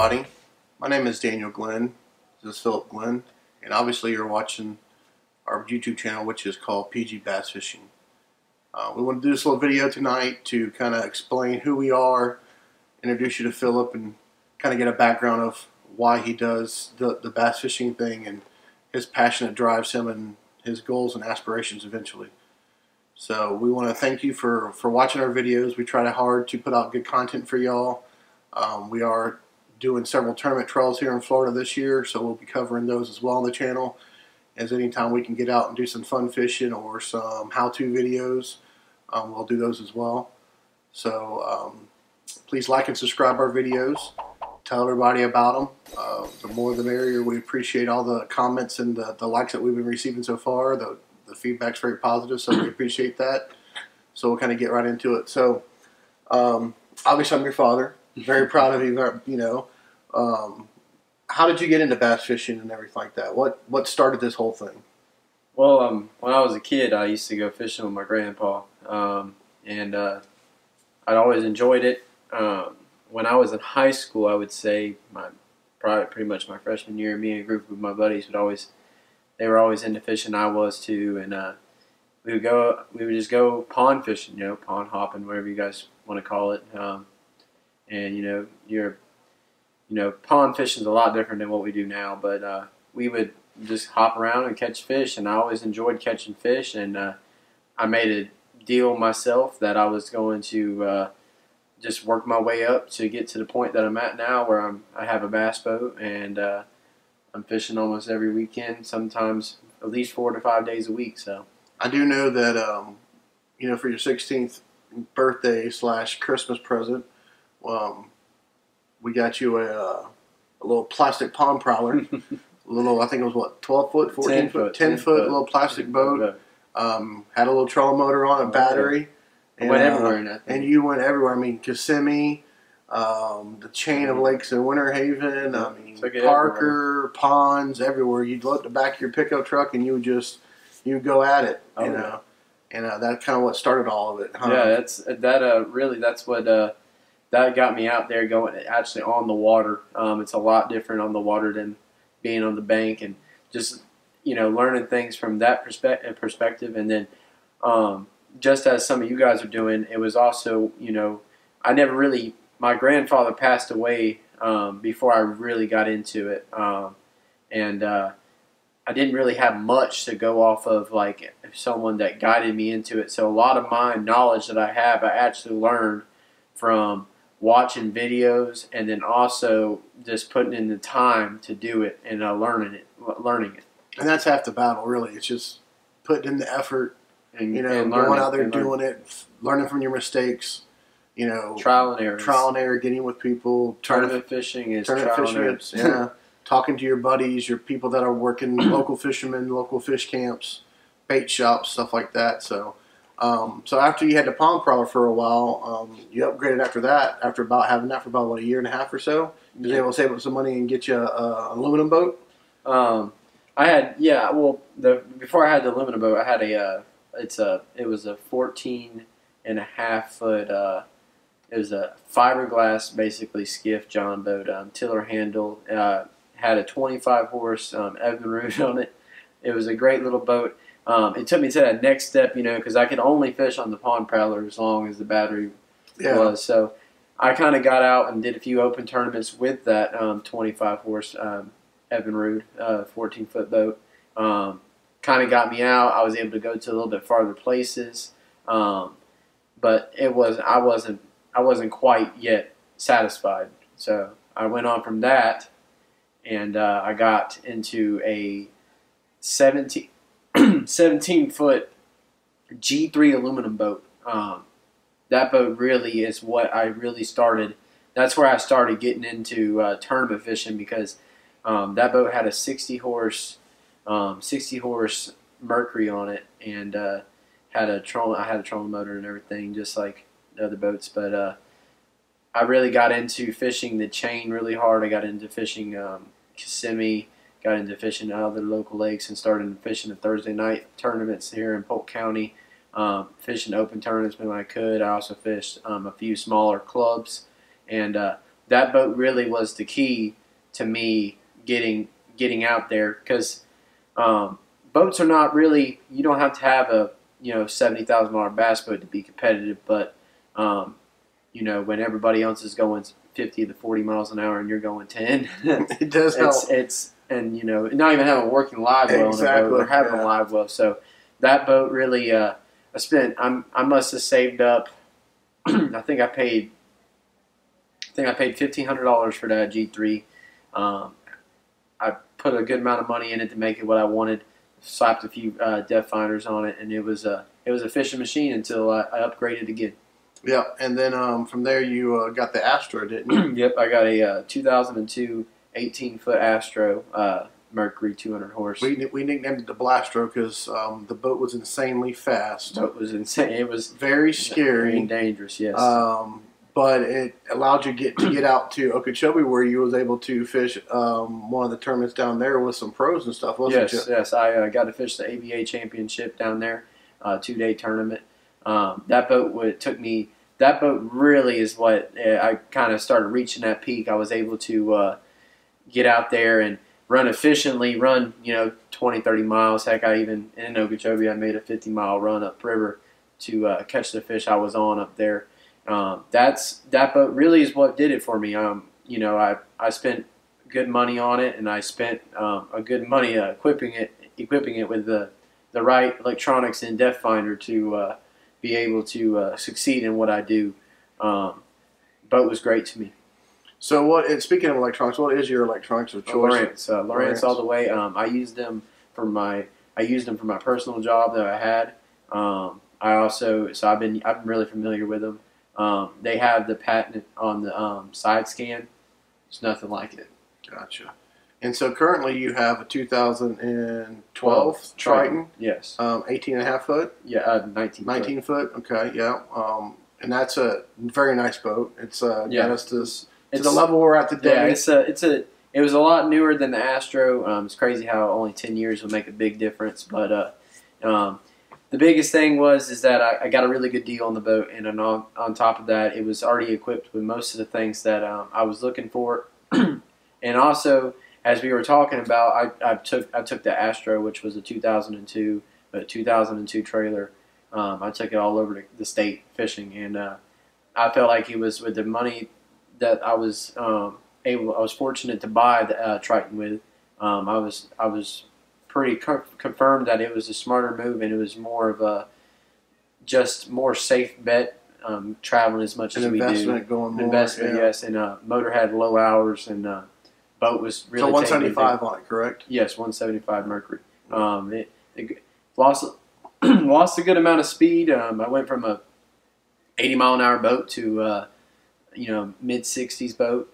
everybody. My name is Daniel Glenn. This is Phillip Glenn, and obviously you're watching our YouTube channel, which is called PG Bass Fishing. We want to do this little video tonight to kind of explain who we are, introduce you to Phillip, and kind of get a background of why he does the bass fishing thing and his passion that drives him and his goals and aspirations eventually. So we want to thank you for watching our videos. We try hard to put out good content for y'all. We are doing several tournament trials here in Florida this year, so we'll be covering those as well on the channel. As anytime we can get out and do some fun fishing or some how-to videos, we'll do those as well. So please like and subscribe our videos. Tell everybody about them. The more the merrier. We appreciate all the comments and the likes that we've been receiving so far. The feedback's very positive, so we appreciate that. So we'll kind of get right into it. So obviously I'm your father. Very proud of you. You know, how did you get into bass fishing and everything like that? What started this whole thing? Well, when I was a kid, I used to go fishing with my grandpa, and I'd always enjoyed it. When I was in high school, I would say pretty much my freshman year, me and a group of my buddies they were always into fishing. I was too, and we would just go pond fishing, pond hopping, whatever you guys want to call it. And pond fishing is a lot different than what we do now, but we would just hop around and catch fish, and I always enjoyed catching fish. And I made a deal myself that I was going to just work my way up to get to the point that I'm at now, where I have a bass boat, and I'm fishing almost every weekend, sometimes at least 4 to 5 days a week. So I do know that for your 16th birthday / Christmas present, we got you a little plastic pond prowler. I think it was what, 12 foot, 14 foot, 10 foot, little plastic boat. Had a little trolling motor on, a battery. And went everywhere in that thing. And you went everywhere. I mean, Kissimmee, the chain of lakes in Winter Haven, Parker, ponds, everywhere. You'd load the back of your pickup truck and you'd go at it. And that's kind of what started all of it. Huh? Yeah, that's what that got me out there, going actually on the water. It's a lot different on the water than being on the bank, and just learning things from that perspective. And then just as some of you guys are doing, it was also my grandfather passed away before I really got into it, and I didn't really have much to go off of, like someone that guided me into it. So a lot of my knowledge that I have, I actually learned from watching videos, and then also just putting in the time to do it and learning it. And that's half the battle, really. It's just putting in the effort, and going out there doing it, learning from your mistakes. Trial and error, getting with people. Tournament fishing is trial and error. Yeah, talking to your buddies, your people that are working, local fishermen, local fish camps, bait shops, stuff like that. So after you had the pond crawler for a while, you upgraded after that. After about having that for about a year and a half or so, you was able to save up some money and get you an aluminum boat. Before I had the aluminum boat, I had it was a 14.5 foot. It was a fiberglass, basically skiff John boat, tiller handle. Had a 25 horse Evinrude on it. It was a great little boat. It took me to that next step, because I could only fish on the pond prowler as long as the battery was. So I kind of got out and did a few open tournaments with that 25 horse Evinrude 14 foot boat. Kind of got me out. I was able to go to a little bit farther places, but I wasn't quite yet satisfied. So I went on from that, and I got into a 17 foot G3 aluminum boat. That boat really is what I really started. That's where I started getting into tournament fishing, because that boat had a 60 horse Mercury on it, and I had a trolling motor and everything, just like the other boats. But I really got into fishing the chain really hard. I got into fishing Kissimmee, got into fishing other local lakes, and started fishing the Thursday night tournaments here in Polk County. Fishing open tournaments when I could. I also fished a few smaller clubs, and that boat really was the key to me getting out there, because boats are not really, you don't have to have a $70,000 bass boat to be competitive, but when everybody else is going 50 to 40 miles an hour and you're going 10, it does help. And not even having a working live well in a boat or having a live well. So that boat really, I must have saved up. I think I paid $1,500 for that G3. I put a good amount of money in it to make it what I wanted. Slapped a few depth finders on it, and it was a fishing machine until I upgraded again. Yeah, and then from there you got the Astro, didn't you? Yep, I got a 2002 18-foot Astro Mercury 200 horse. We nicknamed it the Blastro because the boat was insanely fast. The boat was insane. It was very scary and dangerous. Yes. But it allowed you to get out to Okeechobee, where you was able to fish one of the tournaments down there with some pros and stuff, wasn't you? Yes. I got to fish the ABA championship down there, 2-day tournament. That boat took me. That boat really is what I kind of started reaching that peak. I was able to get out there and run efficiently, 20, 30 miles. Heck, I even in Okeechobee, I made a 50-mile run upriver to catch the fish I was on up there. That boat really is what did it for me. I spent good money on it, and I spent a good money equipping it with the right electronics and depth finder to be able to succeed in what I do. Boat was great to me. So speaking of electronics, what is your electronics of choice? Lowrance all the way. I used them for my personal job that I had. I've been really familiar with them. They have the patent on the side scan. There's nothing like it. Gotcha. And so currently you have a 2012 Triton. Yes. 18.5 foot? Yeah, 19 foot. 19 foot, okay, yeah. And that's a very nice boat. It's got us to the level we're at today. Yeah, it was a lot newer than the Astro. It's crazy how only 10 years would make a big difference. But the biggest thing is that I got a really good deal on the boat, and on top of that, it was already equipped with most of the things that I was looking for. And also, as we were talking about, I took the Astro, which was a 2002 trailer. I took it all over the state fishing, and I felt like it was with the money that I was fortunate to buy the Triton with. I was pretty confirmed that it was a smarter move, and it was more of a more safe bet, traveling as much as we do. Investment, yes, and motor had low hours, and boat was really. So 175 on it, correct? Yes, 175 Mercury. It lost a good amount of speed. I went from a 80-mile-an-hour boat to mid 60s boat,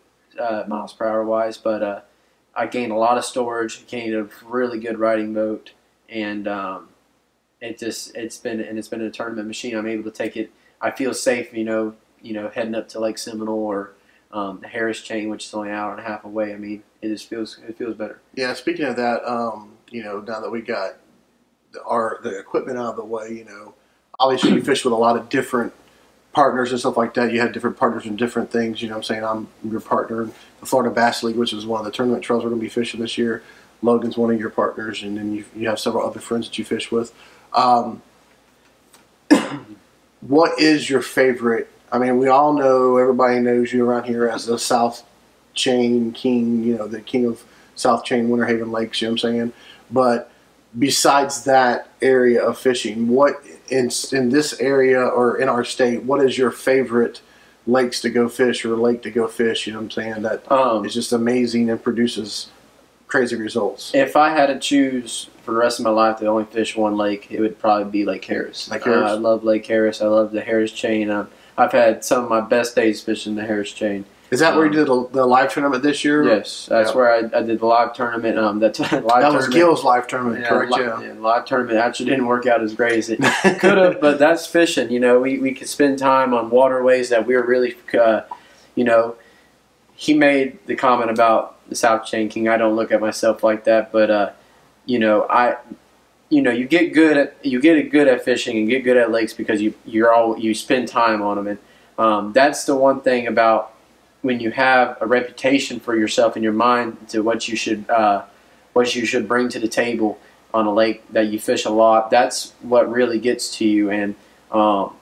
miles per hour wise, but I gained a lot of storage, gained a really good riding boat, and it's been a tournament machine. I'm able to take it. I feel safe, heading up to Lake Seminole or the Harris Chain, which is only an hour and a half away. I mean, it feels better. Yeah. Speaking of that, now that we got the equipment out of the way, obviously you fish with a lot of different partners and stuff like that. You have different partners in different things. I'm saying I'm your partner in the Florida Bass League, which is one of the tournament trails we're going to be fishing this year. Logan's one of your partners, and then you have several other friends that you fish with. What is your favorite? I mean, we all know, everybody knows you around here as the South Chain King, the king of South Chain, Winter Haven Lakes, what I'm saying? But besides that area of fishing, what in this area or in our state, what is your favorite lakes to go fish or lake to go fish? What I'm saying? That is just amazing and produces crazy results. If I had to choose for the rest of my life to only fish one lake, it would probably be Lake Harris. Lake Harris? I love Lake Harris. I love the Harris Chain. I've had some of my best days fishing the Harris Chain. Is that where you did the live tournament this year? Yes, that's where I did the live tournament. That was Gil's live tournament, correct? Yeah, live tournament actually didn't work out as great as it could have, but that's fishing. We could spend time on waterways that we were really, he made the comment about the South Chain King. I don't look at myself like that, but you get good at fishing and get good at lakes because you spend time on them, and that's the one thing about when you have a reputation for yourself in your mind to what you should bring to the table on a lake that you fish a lot, that's what really gets to you. And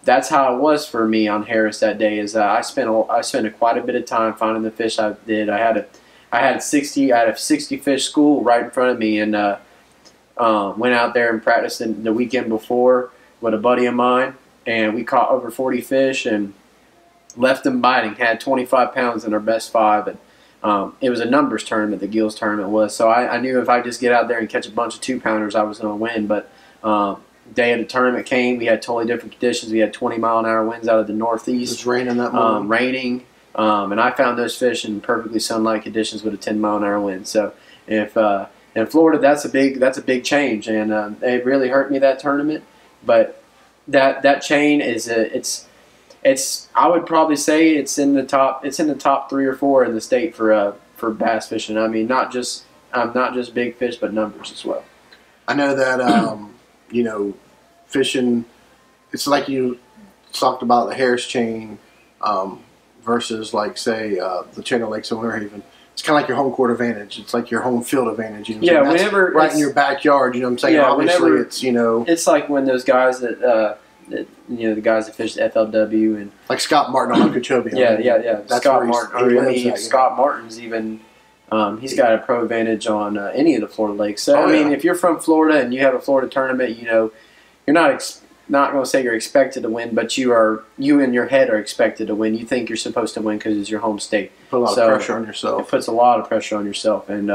that's how it was for me on Harris that day. Is I spent quite a bit of time finding the fish I did. I had a 60 fish school right in front of me, and went out there and practiced the weekend before with a buddy of mine, and we caught over 40 fish and left them biting. Had 25 pounds in our best 5, and it was a numbers tournament. The Gills tournament was, so I knew if I just get out there and catch a bunch of 2-pounders, I was going to win. But day of the tournament came, we had totally different conditions. We had 20-mile-an-hour winds out of the northeast. It was raining that morning. Raining, and I found those fish in perfectly sunlight conditions with a 10-mile-an-hour wind. So if in Florida, that's a big change, and it really hurt me that tournament. But that chain is it's I would probably say it's in the top 3 or 4 in the state for bass fishing. I mean, not just big fish, but numbers as well. I know that you know, fishing, it's like you talked about the Harris chain versus, like, say, the Channel Lakes in Winter Haven. It's kind of like your home court advantage. It's like your home field advantage. You know, yeah, whenever right in your backyard. You know what I'm saying? Yeah, obviously, it's, you know, it's like when those guys that you know, the guys that fish the FLW and like Scott Martin on Okeechobee. Yeah. Scott Martin. Scott Yeah. Martin's even. He's got a pro advantage on any of the Florida lakes. So, I mean, if you're from Florida and you have a Florida tournament, you know, you're not going to say you're expected to win, but you in your head are expected to win. You think you're supposed to win because it's your home state. Put a lot of pressure on yourself. It puts a lot of pressure on yourself, and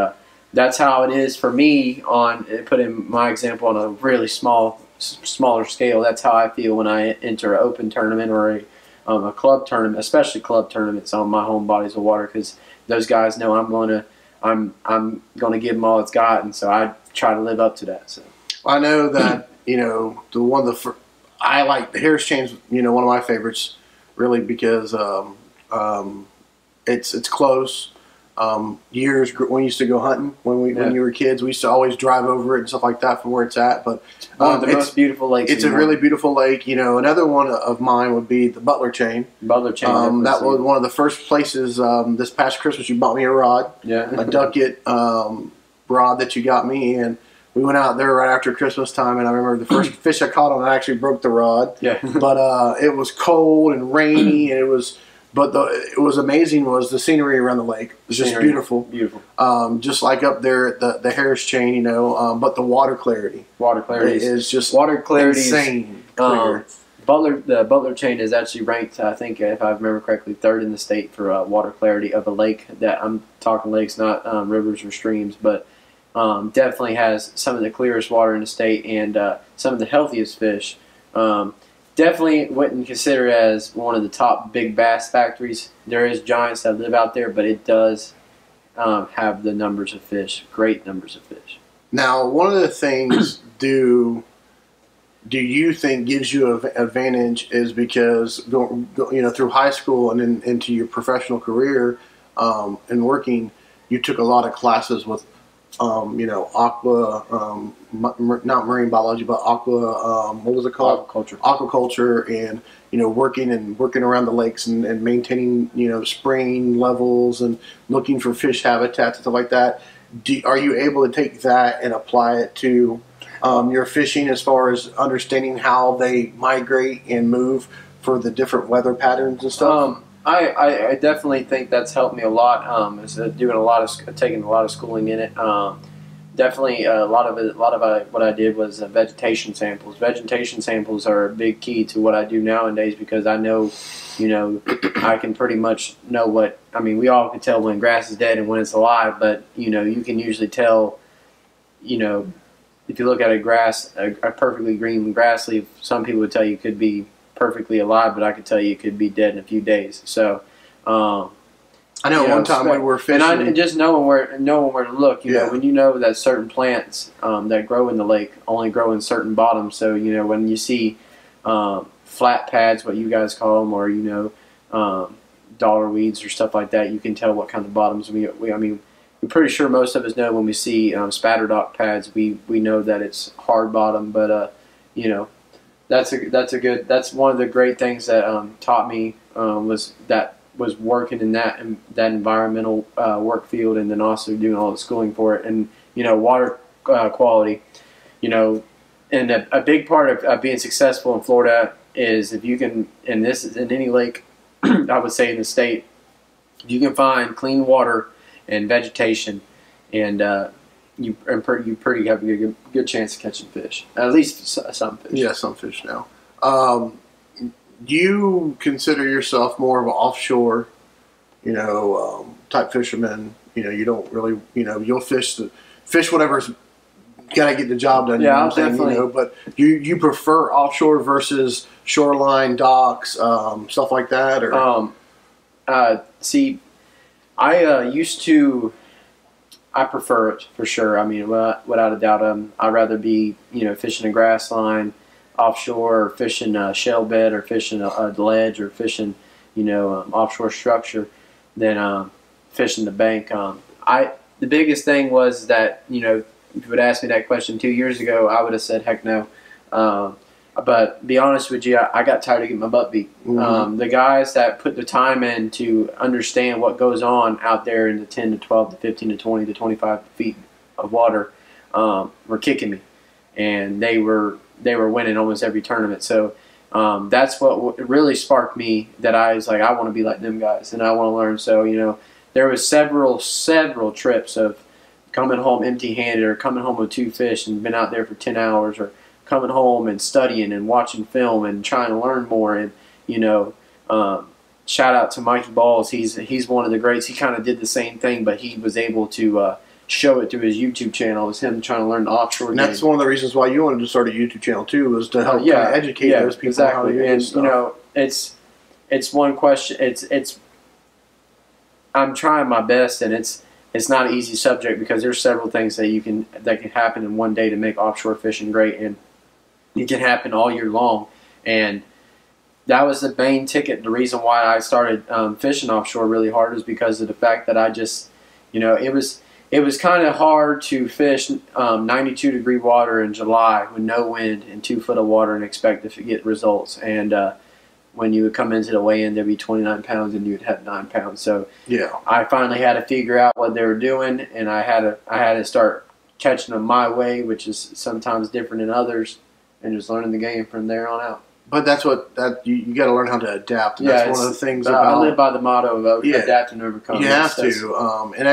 that's how it is for me. Putting my example on a really smaller scale. That's how I feel when I enter an open tournament or a club tournament, especially club tournaments on my home bodies of water, because those guys know I'm going to give them all it's got, and so I try to live up to that. So I know that, you know, I like the Harris chain's, you know, one of my favorites, really, because it's close. Years when we used to go hunting when you were kids, we used to always drive over it and stuff like that from where it's at. But one of the most beautiful lakes. It's a really beautiful lake. You know, another one of mine would be the Butler chain. Butler chain. That was one of the first places. This past Christmas, you bought me a rod. Yeah. A Ducket rod that you got me, and we went out there right after Christmas time. And I remember the first fish I caught on, I actually broke the rod. Yeah. But it was cold and rainy, and it was. But it was amazing was the scenery around the lake. It was just beautiful. Beautiful. Just like up there at the Harris chain, you know, but the water clarity. Water clarity is just insane. Clear. The Butler chain is actually ranked, I think, if I remember correctly, 3rd in the state for water clarity of a lake. That I'm talking lakes, not rivers or streams, but definitely has some of the clearest water in the state and some of the healthiest fish. Definitely wouldn't consider it as one of the top big bass factories. There is giants that live out there, but it does have the numbers of fish, great numbers of fish. Now, one of the things do you think gives you an advantage is because through high school and then into your professional career and working, you took a lot of classes with aqua, not marine biology, but aqua, what was it called? Aquaculture, and, you know, working around the lakes and maintaining, you know, spraying levels and looking for fish habitats and stuff like that. Are you able to take that and apply it to your fishing as far as understanding how they migrate and move for the different weather patterns and stuff? I definitely think that's helped me a lot. Taking a lot of schooling in it. Definitely a lot of what I did was vegetation samples. Vegetation samples are a big key to what I do nowadays because I know, you know, I can pretty much know what. I mean, we all can tell when grass is dead and when it's alive, but you know, you can usually tell. You know, if you look at a perfectly green grass leaf, some people would tell you it could be perfectly alive, but I could tell you it could be dead in a few days. So, I know one time we were fishing, and just knowing where to look. You know, when you know that certain plants that grow in the lake only grow in certain bottoms. So you know when you see flat pads, what you guys call them, or you know dollar weeds or stuff like that, you can tell what kind of bottoms I mean, we're pretty sure most of us know when we see spatterdock pads, we know that it's hard bottom, but you know. That's one of the great things that taught me was that was working in that environmental work field, and then also doing all the schooling for it, and water quality, and a big part of being successful in Florida is if you can, and this is in any lake, I would say in the state, you can find clean water and vegetation, and you pretty have a good chance of catching fish. At least some fish. Yeah, some fish now. Do you consider yourself more of an offshore, type fisherman? You don't really, you'll fish whatever's got to get the job done. Yeah, I'll definitely. But you prefer offshore versus shoreline docks, stuff like that, or? See, I used to. I prefer it for sure. I mean, without a doubt, I'd rather be fishing a grass line offshore, or fishing a shell bed, or fishing a ledge, or fishing offshore structure than fishing the bank. The biggest thing was that if you would ask me that question 2 years ago, I would have said heck no. But to be honest with you, I got tired of getting my butt beat. Mm-hmm. The guys that put the time in to understand what goes on out there in the 10 to 12 to 15 to 20 to 25 feet of water were kicking me, and they were winning almost every tournament. So that's what really sparked me, that I was like, I want to be like them guys, and I want to learn. So there was several trips of coming home empty-handed, or coming home with 2 fish and been out there for 10 hours, or coming home and studying and watching film and trying to learn more. And shout out to Mikey Balls. He's one of the greats. He kind of did the same thing, but he was able to show it through his YouTube channel. It was him trying to learn the offshore game. That's one of the reasons why you wanted to start a YouTube channel too, was to help educate those people. Exactly. How to use stuff. It's one question. It's I'm trying my best, and it's not an easy subject, because there's several things that can happen in one day to make offshore fishing great, and it can happen all year long. And that was the main ticket. The reason why I started fishing offshore really hard is because of the fact that I just, it was kind of hard to fish 92-degree water in July with no wind and 2 foot of water and expect to get results. And when you would come into the weigh-in, there'd be 29 pounds and you'd have 9 pounds. So yeah, I finally had to figure out what they were doing, and I had to start catching them my way, which is sometimes different than others, and just learning the game from there on out. But that's you got to learn how to adapt. And that's one of the things about. I live by the motto of adapt and overcome. You have to, and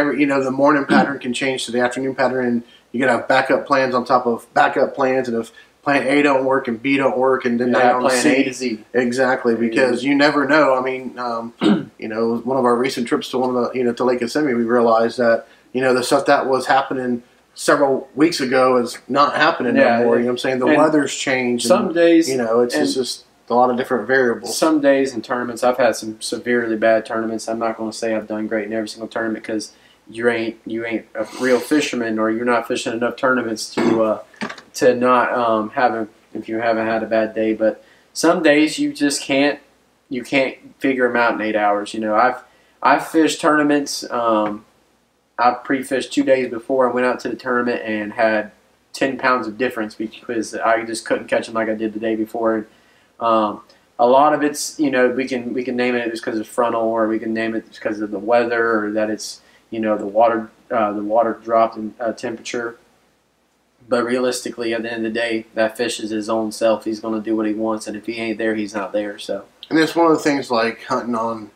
the morning pattern can change to the afternoon pattern, and you got to have backup plans on top of backup plans. And if plan A don't work and B don't work, and then now plan A to Z. Exactly, because you never know. I mean, one of our recent trips to one of the to Lake Kissimmee, we realized that the stuff that was happening several weeks ago is not happening no more. You know what I'm saying? The weather's changed. Some days, it's just a lot of different variables. Some days in tournaments, I've had some severely bad tournaments. I'm not going to say I've done great in every single tournament, because you ain't a real fisherman, or you're not fishing enough tournaments to not if you haven't had a bad day. But some days you just can't figure them out in 8 hours. I've fished tournaments. I pre-fished 2 days before I went out to the tournament and had 10 pounds of difference, because I just couldn't catch them like I did the day before. And a lot of it's we can name it just because it's frontal, or we can name it because of the weather, or that it's the water dropped in temperature. But realistically, at the end of the day, that fish is his own self. He's going to do what he wants, and if he ain't there, he's not there. So. And it's one of the things like hunting on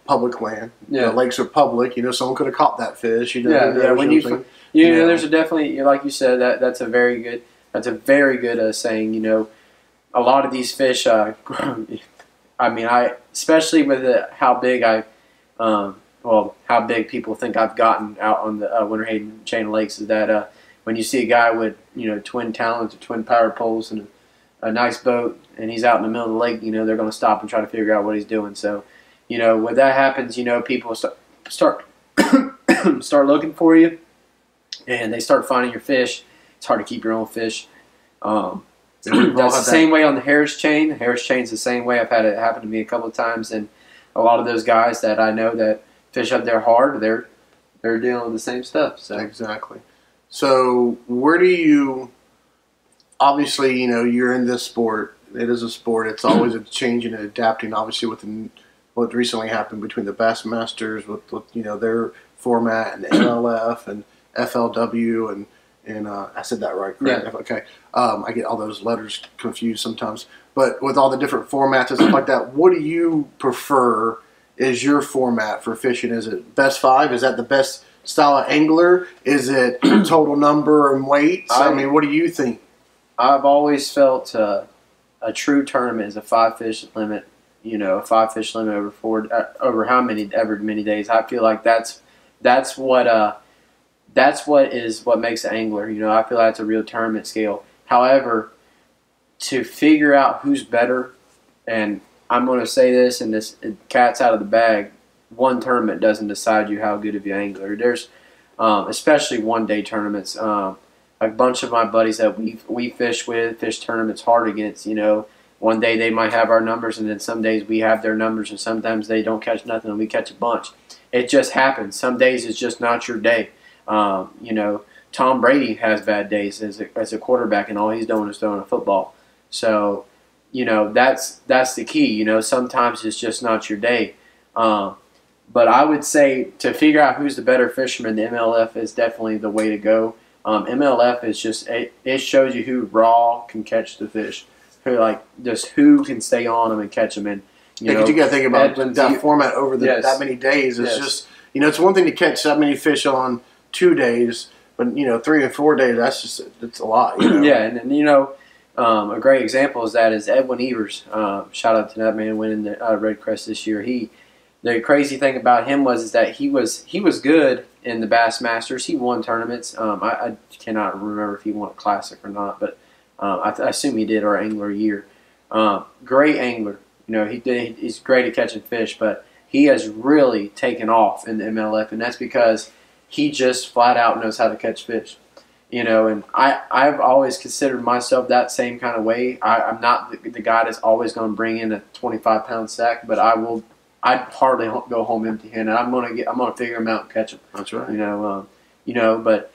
public land. Yeah. The lakes are public. Someone could have caught that fish. When there's a definitely, like you said, that's a very good saying. A lot of these fish. Especially with how big how big people think I've gotten out on the Winter Haven chain of lakes, is that when you see a guy with twin talons or twin power poles and a nice boat, and he's out in the middle of the lake, they're going to stop and try to figure out what he's doing. So. When that happens, people start looking for you, and they start finding your fish. It's hard to keep your own fish. That's the same way on the Harris chain. The Harris chain's the same way. I've had it happen to me a couple of times, and a lot of those guys that I know that fish up there hard, they're dealing with the same stuff. So. Exactly. So where do you? Obviously, you're in this sport. It is a sport. It's always changing and adapting. Obviously, with the what recently happened between the Bassmasters with their format and MLF and FLW and I said that right, correct? Yeah. Okay. I get all those letters confused sometimes. But with all the different formats and stuff like that, what do you prefer is your format for fishing? Is it best 5? Is that the best style of angler? Is it total number and weights? I mean, what do you think? I've always felt a true tournament is a 5-fish limit. A 5-fish limit over how many days. I feel like that's what makes an angler. I feel like that's a real tournament scale. However, to figure out who's better, and I'm going to say this, and this cat's out of the bag. One tournament doesn't decide you how good of an angler. There's especially one-day tournaments. A bunch of my buddies that we fish tournaments hard against. One day they might have our numbers, and then some days we have their numbers, and sometimes they don't catch nothing and we catch a bunch. It just happens. Some days it's just not your day. Tom Brady has bad days as a quarterback, and all he's doing is throwing a football. So, that's the key. Sometimes it's just not your day. But I would say to figure out who's the better fisherman, the MLF is definitely the way to go. MLF is just it shows you who raw can catch the fish, who can stay on them and catch them. And you got to think about that format over that many days. It's just it's one thing to catch that many fish on 2 days, but 3 or 4 days it's a lot. Yeah, and a great example is Edwin Evers. Shout out to that man winning the Red Crest this year. The crazy thing about him was that he was good in the Bassmasters. He won tournaments. I cannot remember if he won a classic or not, but I assume he did, or Angler of the Year. Great angler. He's great at catching fish, but he has really taken off in the MLF, and that's because he just flat out knows how to catch fish. And I've always considered myself that same kind of way. I'm not the guy that's always going to bring in a 25-pound sack, but I'd hardly go home empty-handed. I'm gonna figure them out and catch them. That's right. But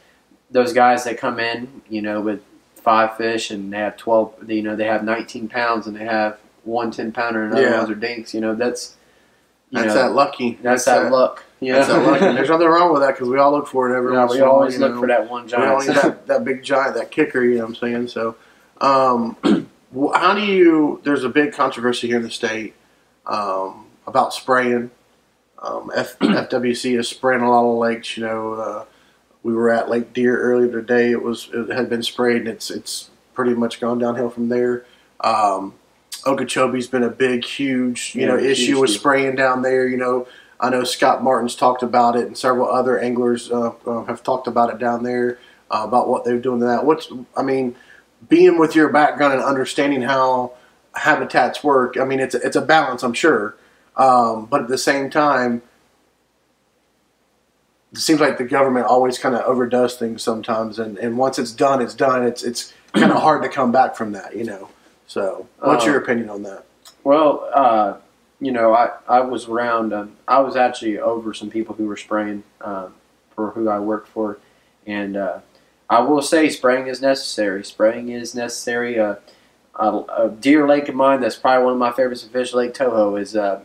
those guys that come in, with 5 fish and they have 12, they have 19 pounds and they have one 10-pounder and other ones are dinks. That's that lucky. That's that luck. That's that lucky. There's nothing wrong with that because we all look for it every once in a while. We always look for that one giant. We all need that big giant, that kicker. You know what I'm saying? So, how do you? There's a big controversy here in the state. About spraying. FWC is spraying a lot of lakes. We were at Lake Deer earlier today. It had been sprayed, and it's pretty much gone downhill from there. Okeechobee's been a big, huge issue with spraying down there. I know Scott Martin's talked about it, and several other anglers have talked about it down there about what they're doing to that. Being with your background and understanding how habitats work. It's a balance, I'm sure. But at the same time, it seems like the government always kind of overdoes things sometimes, and once it's done, it's done. It's kind of hard to come back from that, So, what's your opinion on that? Well, I was around. I was actually over some people who were spraying for who I worked for, and I will say spraying is necessary. Spraying is necessary. A Deer Lake of mine that's probably one of my favorites to fish, Lake Toho,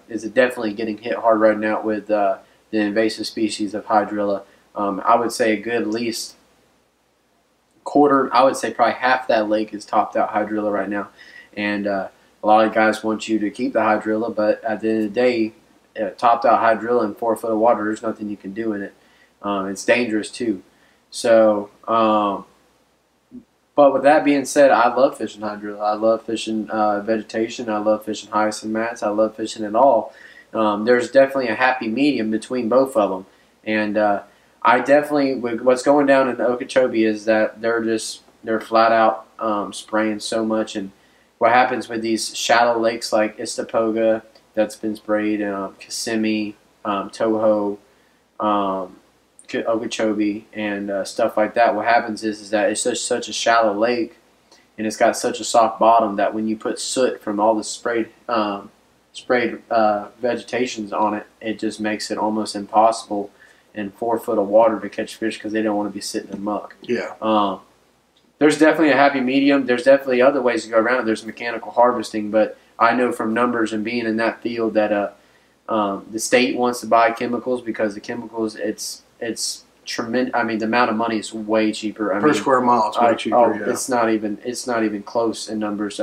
is definitely getting hit hard right now with the invasive species of hydrilla. I would say a good at least quarter, I would say probably half that lake is topped out hydrilla right now. And a lot of guys want you to keep the hydrilla, but at the end of the day, topped out hydrilla in 4 foot of water, there's nothing you can do in it. It's dangerous too. So, but with that being said, I love fishing hydrilla. I love fishing vegetation. I love fishing hyacinth mats. I love fishing it all. There's definitely a happy medium between both of them. And I definitely, what's going down in Okeechobee is that they're flat out spraying so much. And what happens with these shallow lakes like Istapoga that's been sprayed, Kissimmee, Toho, Okeechobee, and stuff like that. What happens is that it's just such a shallow lake, and it's got such a soft bottom that when you put soot from all the sprayed vegetations on it, it just makes it almost impossible in 4 foot of water to catch fish because they don't want to be sitting in muck. Yeah. There's definitely a happy medium. There's definitely other ways to go around it. There's mechanical harvesting, but I know from numbers and being in that field that The state wants to buy chemicals because the chemicals, it's tremendous. I mean, the amount of money is way cheaper. Per square mile, it's way cheaper. Yeah. It's not even close in numbers.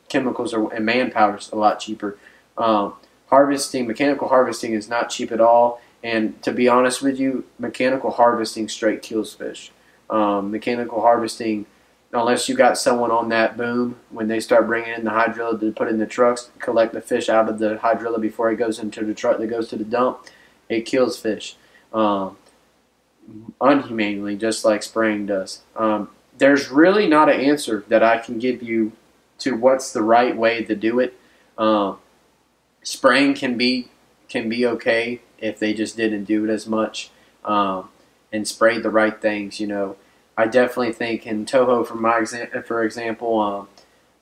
Chemicals and manpower is a lot cheaper. Mechanical harvesting is not cheap at all. And to be honest with you, mechanical harvesting straight kills fish. Mechanical harvesting, unless you got someone on that boom, when they start bringing in the hydrilla to put in the trucks, collect the fish out of the hydrilla before it goes into the truck that goes to the dump, it kills fish unhumanely, just like spraying does. There's really not an answer that I can give you to what's the right way to do it. Spraying can be okay if they just didn't do it as much and sprayed the right things. You know, I definitely think in Toho, for example,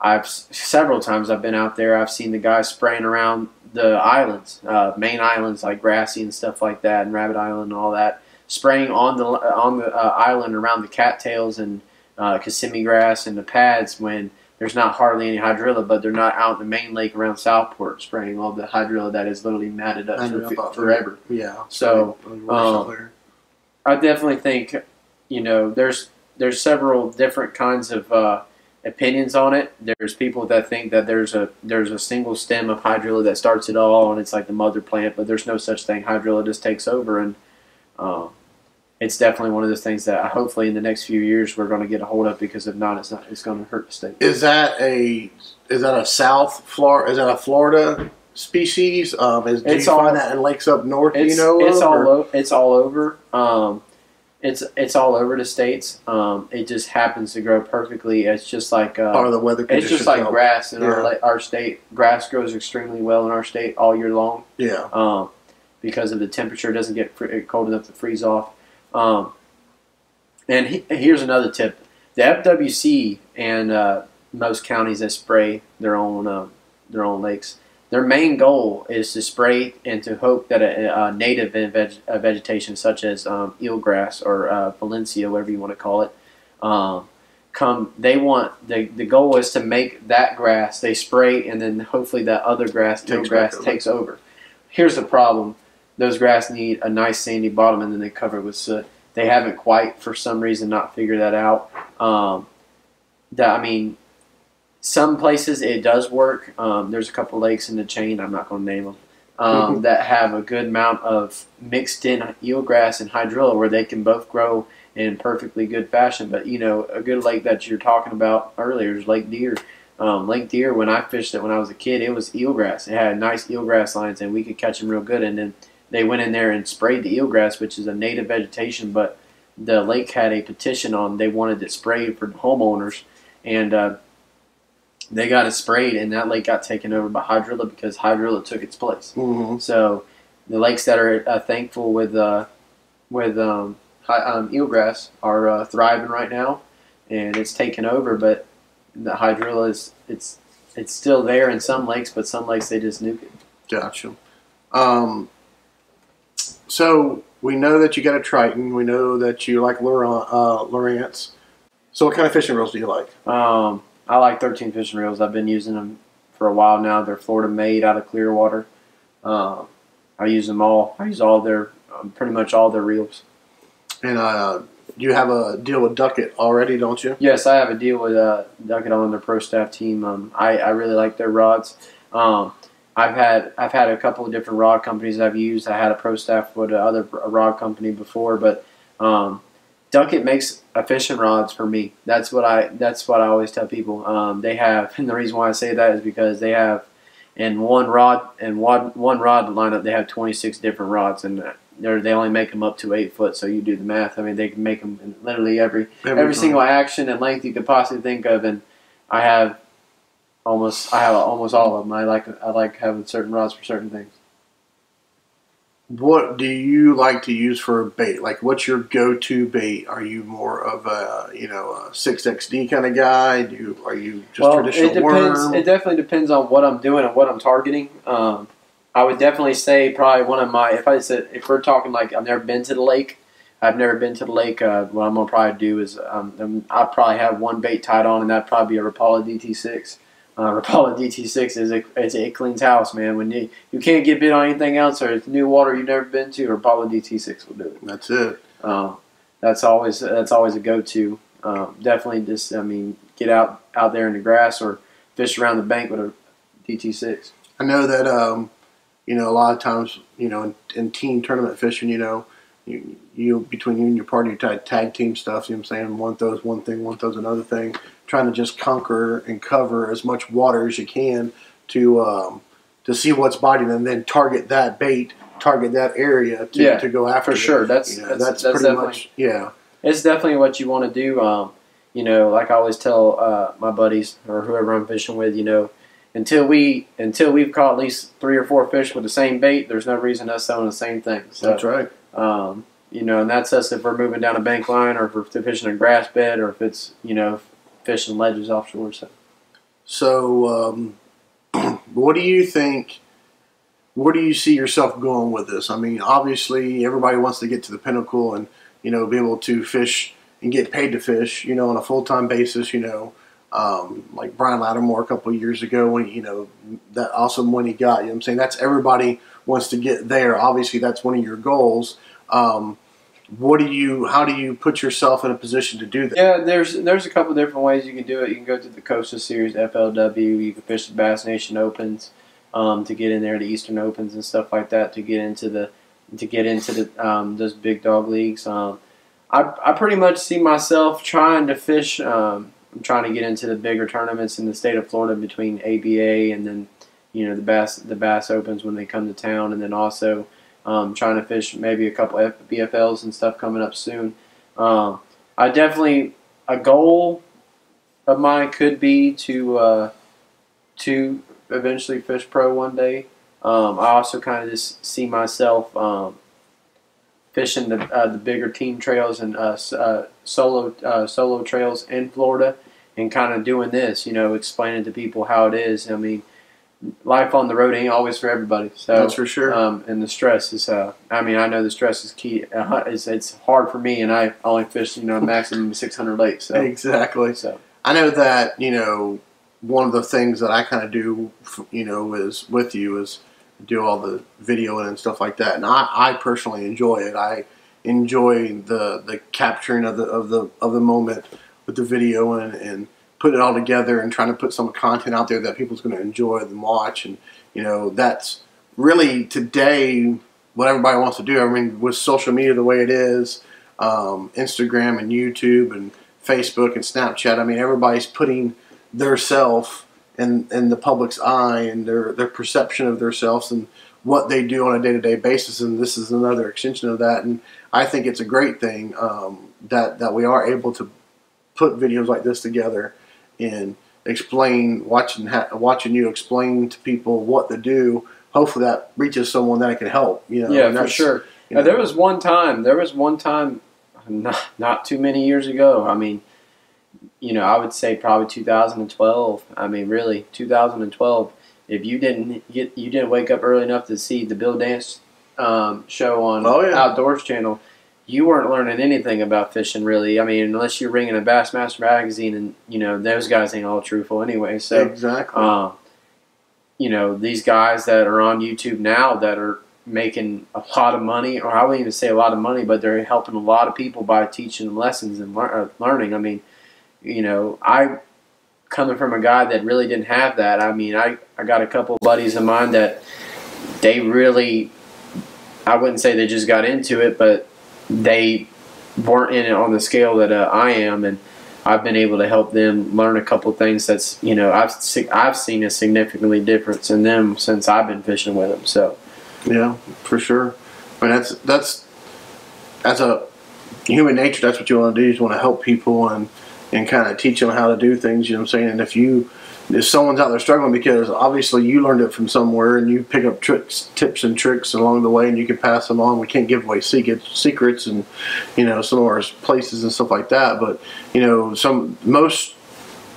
I've several times I've been out there. I've seen the guys spraying around the islands, main islands like Grassy and stuff like that, and Rabbit Island and all that, spraying on the island around the cattails and Kissimmee grass and the pads when there's not hardly any hydrilla, but they're not out in the main lake around Southport spraying all the hydrilla that is literally matted up forever. Yeah. So I definitely think, you know, there's several different kinds of opinions on it. There's people that think that there's a single stem of hydrilla that starts it all, and it's like the mother plant, but there's no such thing. Hydrilla just takes over, and it's definitely one of those things that hopefully in the next few years we're going to get a hold of, because if not, it's going to hurt the state. Is that a Florida species? Do you find that in lakes up north? It's all over. It's all over the states. It just happens to grow perfectly. It's just like part of the weather conditions. It's just like grass in our state. Grass grows extremely well in our state all year long. Yeah. Because of the temperature, it doesn't get cold enough to freeze off. And here's another tip: the FWC and most counties that spray their own lakes, their main goal is to spray and to hope that a native vegetation such as eelgrass or Valencia, whatever you want to call it, the goal is to make that grass, they spray, and then hopefully that other grass, takes over. Here's the problem: those grass need a nice sandy bottom, and then they cover it with soot. They haven't quite, for some reason, not figured that out. Some places it does work. There's a couple lakes in the chain, I'm not going to name them, that have a good amount of mixed in eelgrass and hydrilla where they can both grow in perfectly good fashion. But, you know, a good lake that you're talking about earlier is Lake Deer. Lake Deer, when I fished it when I was a kid, it was eelgrass. It had nice eelgrass lines, and we could catch them real good. And then they went in there and sprayed the eelgrass, which is a native vegetation, but the lake had a petition on they wanted it sprayed for the homeowners, and they got it sprayed, and that lake got taken over by hydrilla because hydrilla took its place. Mm-hmm. So the lakes that are thankful with eelgrass are thriving right now, and it's taken over. But the hydrilla it's still there in some lakes, but some lakes they just nuke it. Gotcha. So we know that you got a Triton. We know that you like Lowrance. So what kind of fishing reels do you like? I like 13 fishing reels. I've been using them for a while now. They're Florida made out of Clearwater. I use them all. I use pretty much all their reels. And you have a deal with Duckett already, don't you? Yes, I have a deal with Duckett on their pro staff team. I really like their rods. I've had a couple of different rod companies I've used. I had a pro staff with a rod company before, but Duckett makes fishing rods for me. That's what I always tell people. They have, and the reason why I say that is because they have in one rod lineup they have 26 different rods, and they only make them up to 8 foot. So you do the math. I mean, they can make them in literally every single action and length you could possibly think of, and I have almost all of them. I like having certain rods for certain things. What do you like to use for bait? Like, what's your go-to bait? Are you more of a 6XD kind of guy? Are you just traditional worm? It definitely depends on what I'm doing and what I'm targeting. I would definitely say probably one of my, if we're talking like I've never been to the lake, what I'm going to probably do is I'll probably have one bait tied on, and that'd probably be a Rapala DT6. Rapala DT6 it cleans house, man. When you can't get bit on anything else, or it's new water you've never been to, Rapala DT6 will do it. That's it. That's always a go-to. Definitely just, get out there in the grass or fish around the bank with a DT6. I know that a lot of times, in team tournament fishing, you between you and your partner, you tag team stuff. You know what I'm saying? One throws one thing, one throws another thing, trying to just conquer and cover as much water as you can to see what's biting, and then target that bait, target that area to go after. For sure, that's pretty much It's definitely what you want to do. Like I always tell my buddies or whoever I'm fishing with, until we've caught at least 3 or 4 fish with the same bait, there's no reason us selling the same thing. So, that's right. And that's us if we're moving down a bank line, or if we're fishing a grass bed, or if it's fishing ledges offshore. So, what do you think? Where do you see yourself going with this? I mean, obviously, everybody wants to get to the pinnacle and be able to fish and get paid to fish, on a full-time basis. Like Brian Lattimore a couple of years ago, when that awesome win he got. You know what I'm saying? That's everybody wants to get there. Obviously, that's one of your goals. How do you put yourself in a position to do that? Yeah, there's a couple different ways you can do it. You can go to the Coastal Series, FLW. You can fish the Bass Nation Opens to get in there, the Eastern Opens and stuff like that, to get into those big dog leagues. I pretty much see myself trying to fish. I'm trying to get into the bigger tournaments in the state of Florida between ABA and then the Bass Opens when they come to town, and then also trying to fish maybe a couple BFLs and stuff coming up soon. A goal of mine could be to eventually fish pro one day. I also kind of just see myself fishing the bigger team trails and solo trails in Florida, and kind of doing this, explaining to people how it is. I mean, life on the road ain't always for everybody. So that's for sure. And the stress is, I know the stress is key. It's hard for me, and I only fish, maximum 600 lakes. So. Exactly. So I know that, one of the things that I kind of do, is with you is do all the videoing and stuff like that, and I personally enjoy it. I enjoy the capturing of the moment with the video and putting it all together and trying to put some content out there that people's going to enjoy and watch. And that's really today what everybody wants to do. I mean, with social media the way it is, Instagram and YouTube and Facebook and Snapchat, I mean, everybody's putting their self in the public's eye and their perception of themselves and what they do on a day-to-day basis, and this is another extension of that. And I think it's a great thing that we are able to put videos like this together and explain, watching you explain to people what to do. Hopefully that reaches someone that it can help. Yeah, for sure. There was one time, not too many years ago. I mean, I would say probably 2012. I mean, really, 2012. If you didn't wake up early enough to see the Bill Dance show on Outdoors Channel, you weren't learning anything about fishing, really. I mean, unless you're reading a Bassmaster magazine, and those guys ain't all truthful anyway. So exactly. These guys that are on YouTube now that are making a lot of money, or I wouldn't even say a lot of money, but they're helping a lot of people by teaching them lessons and learning. I mean, I coming from a guy that really didn't have that. I mean, I got a couple of buddies of mine that they really, I wouldn't say they just got into it, but they weren't in it on the scale that I am, and I've been able to help them learn a couple of things that's, I've seen a significantly difference in them since I've been fishing with them. So, yeah, for sure. I mean, that's as a human nature, that's what you want to do. You just want to help people and kind of teach them how to do things, you know what I'm saying? And if someone's out there struggling, because obviously you learned it from somewhere and you pick up tips and tricks along the way and you can pass them on. We can't give away secrets and, some of our places and stuff like that. But, most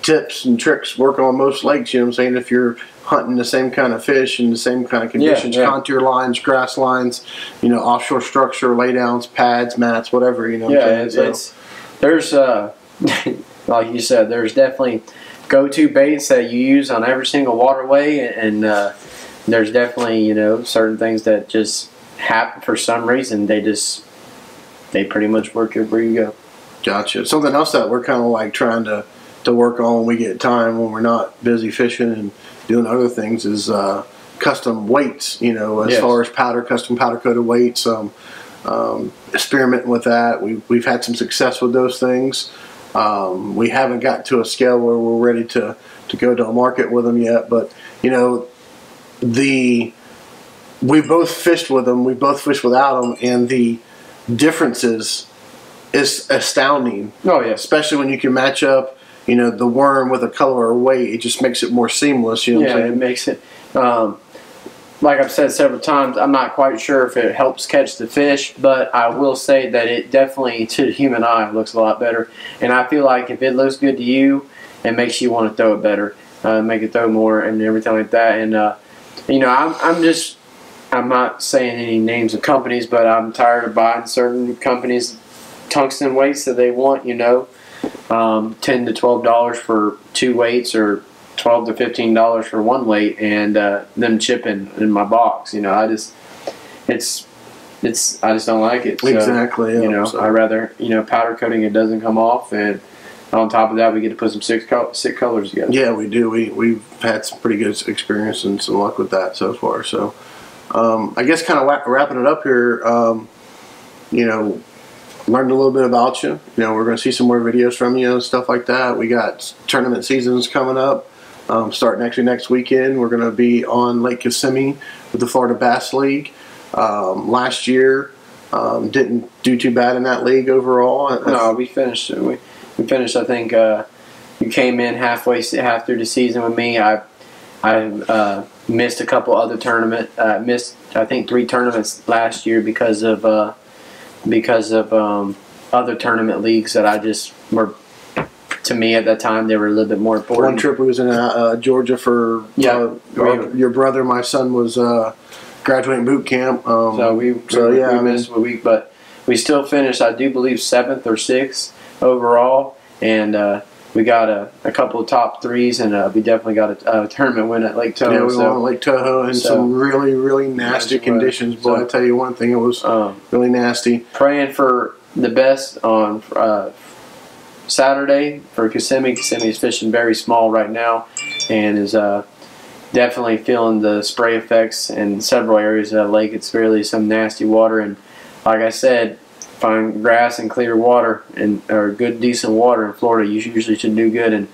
tips and tricks work on most lakes, you know what I'm saying? If you're hunting the same kind of fish and the same kind of conditions, contour lines, grass lines, offshore structure, laydowns, pads, mats, whatever, there's like you said, there's definitely go-to baits that you use on every single waterway, and there's definitely certain things that just happen for some reason. They pretty much work everywhere you go. Gotcha. Something else that we're kind of like trying to work on when we get time, when we're not busy fishing and doing other things, is custom weights. As far as custom powder coated weights. Experimenting with that. We've had some success with those things. We haven't got to a scale where we're ready to go to a market with them yet, but we both fished with them, we both fished without them, and the differences is astounding. Oh yeah, especially when you can match up the worm with a color or weight. It just makes it more seamless. What I'm saying? It makes it like I've said several times, I'm not quite sure if it helps catch the fish, but I will say that it definitely, to the human eye, looks a lot better. And I feel like if it looks good to you, it makes you want to throw it better, make it throw more and everything like that. And, I'm not saying any names of companies, but I'm tired of buying certain companies' tungsten weights that they want, $10 to $12 for 2 weights, or $12 to $15 for 1 weight, and them chipping in my box. I just don't like it. So, exactly. Yeah, I rather powder coating it doesn't come off, and on top of that, we get to put some sick colors together. Yeah, we do. We've had some pretty good experience and some luck with that so far. So, I guess kind of wrapping it up here. Learned a little bit about you. We're going to see some more videos from you, stuff like that. We got tournament seasons coming up. Starting actually next weekend, we're going to be on Lake Kissimmee with the Florida Bass League. Last year, didn't do too bad in that league overall. No, we finished. We finished. I think you came in half through the season with me. I missed a couple other tournaments. Missed I think 3 tournaments last year because of other tournament leagues that I just were. To me at that time, they were a little bit more important. One trip we was in Georgia for your brother. My son was graduating boot camp. We missed a week, but we still finished. I do believe 7th or 6th overall, and we got a couple of top 3s, and we definitely got a tournament win at Lake Toho. Yeah, we won at Lake Toho in some really, really nasty conditions. Boy, I tell you one thing, it was really nasty. Praying for the best on Saturday for Kissimmee. Kissimmee is fishing very small right now, and is definitely feeling the spray effects in several areas of that lake. It's really some nasty water, and like I said, fine grass and clear water or good decent water in Florida, you usually should do good. And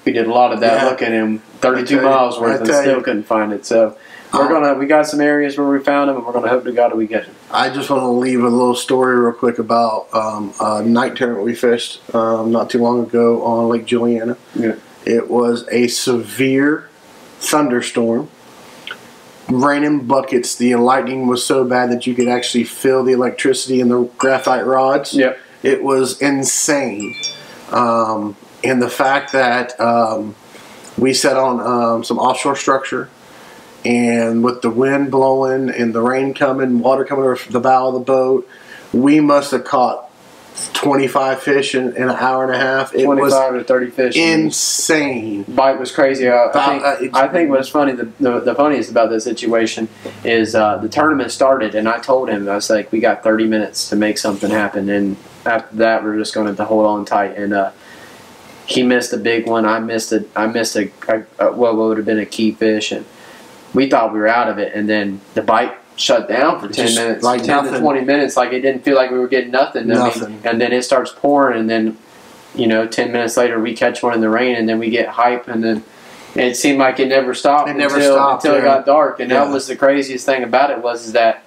we did a lot of that, looking in 32 miles worth, and still couldn't find it. So we got some areas where we found them, and we're gonna hope to God that we get them. I just want to leave a little story real quick about a night tournament we fished not too long ago on Lake Juliana. Yeah. It was a severe thunderstorm, raining buckets. The lightning was so bad that you could actually feel the electricity in the graphite rods. Yep. It was insane. And the fact that we sat on some offshore structure, and with the wind blowing and the rain coming, water coming over the bow of the boat, we must have caught 25 fish in an hour and a half. It 25 to 30 fish. Insane. Bite was crazy. I think what's funny, the funniest about this situation is the tournament started, and I told him, I was like, we got 30 minutes to make something happen, and after that, we're just going to hold on tight. And he missed a big one. I missed what would have been a key fish, and we thought we were out of it, and then the bite shut down for 10 minutes, like 10 to 20 minutes. Like, it didn't feel like we were getting nothing. And then it starts pouring, and then 10 minutes later we catch one in the rain, and then we get hype, and then it seemed like it never stopped until it got dark. And that was the craziest thing about it, was that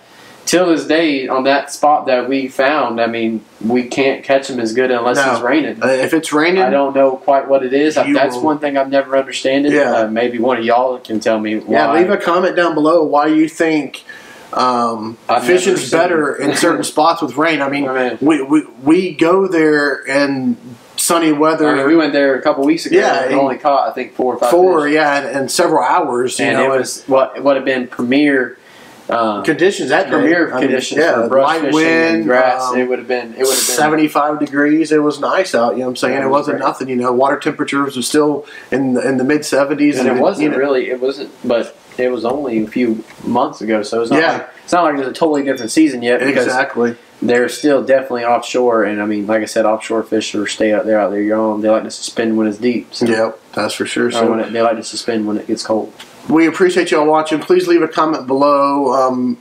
till this day, on that spot that we found, I mean, we can't catch them as good unless it's raining. If it's raining, I don't know quite what it is. That's one thing I've never understood. Yeah. Maybe one of y'all can tell me why. Yeah, leave a comment down below why you think fishing's better in certain spots with rain. I mean, we go there in sunny weather. I mean, we went there a couple weeks ago and only caught, I think, 4 or 5 fish. And several hours. And it was what had been premier Conditions that premier day. conditions for brush light fishing wind, and grass. It would have been 75 degrees. It was nice out. You know what I'm saying? Yeah, it wasn't great. nothing. You know, water temperatures were still in the mid 70s, and it wasn't really. It wasn't, but it was only a few months ago, so it's not like it's not like it was a totally different season yet. Because exactly. They're still definitely offshore, and I mean, like I said, offshore fishers stay out there. They like to suspend when it's deep. So. Yep, that's for sure. So they like to suspend when it gets cold. We appreciate y'all watching. Please leave a comment below.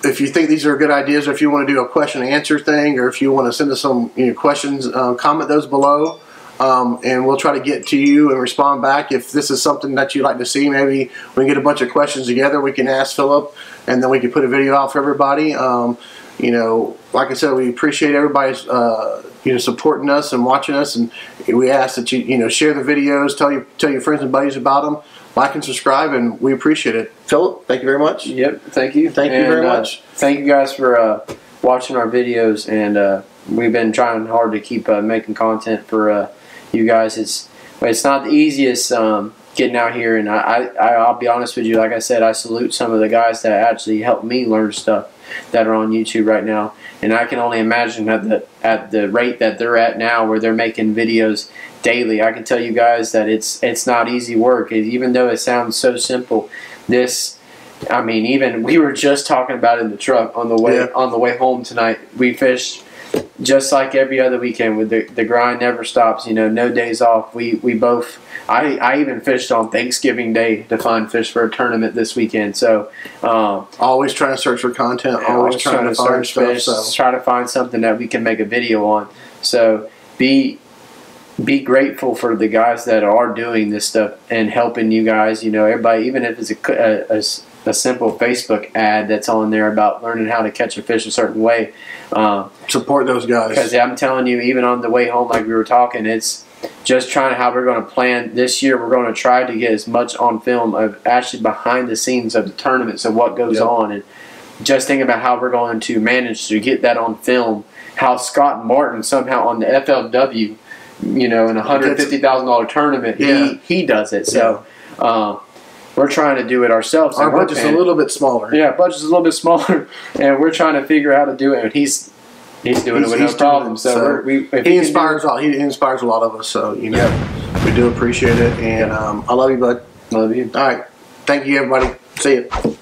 If you think these are good ideas, or if you want to do a question and answer thing, or if you want to send us some questions, comment those below. And we'll try to get to you and respond back. If this is something that you'd like to see, maybe we can get a bunch of questions together. We can ask Phillip, and then we can put a video out for everybody. Like I said, we appreciate everybody's supporting us and watching us, and we ask that you share the videos, tell your friends and buddies about them, like and subscribe, and we appreciate it. Phillip, thank you very much. Yep, thank you. Thank you very much. Thank you guys for watching our videos, and we've been trying hard to keep making content for you guys. It's not the easiest getting out here, and I'll be honest with you. Like I said, I salute some of the guys that actually helped me learn stuff that are on YouTube right now, and I can only imagine at the rate that they're at now, where they're making videos daily. I can tell you guys that it's not easy work. Even though it sounds so simple, even we were just talking about it in the truck on the way home tonight. We fished just like every other weekend. With the grind never stops. No days off. We both. I even fished on Thanksgiving Day to find fish for a tournament this weekend. So always trying to search for content. Always trying to find fish. Try to find something that we can make a video on. So be grateful for the guys that are doing this stuff and helping you guys. Everybody, even if it's a simple Facebook ad that's on there about learning how to catch a fish a certain way. Support those guys. Because I'm telling you, even on the way home, like we were talking, it's just trying how we're going to plan this year. We're going to try to get as much on film of actually behind the scenes of the tournaments of what goes on, and just think about how we're going to manage to get that on film. How Scott Martin somehow on the FLW, in a $150,000 tournament, he does it. So we're trying to do it ourselves. Our budget's a little bit smaller. Yeah, budget's a little bit smaller, and we're trying to figure out how to do it. And he's doing it with no problem. So he inspires a lot of us. So we do appreciate it, and I love you, bud. Love you. All right, thank you, everybody. See you.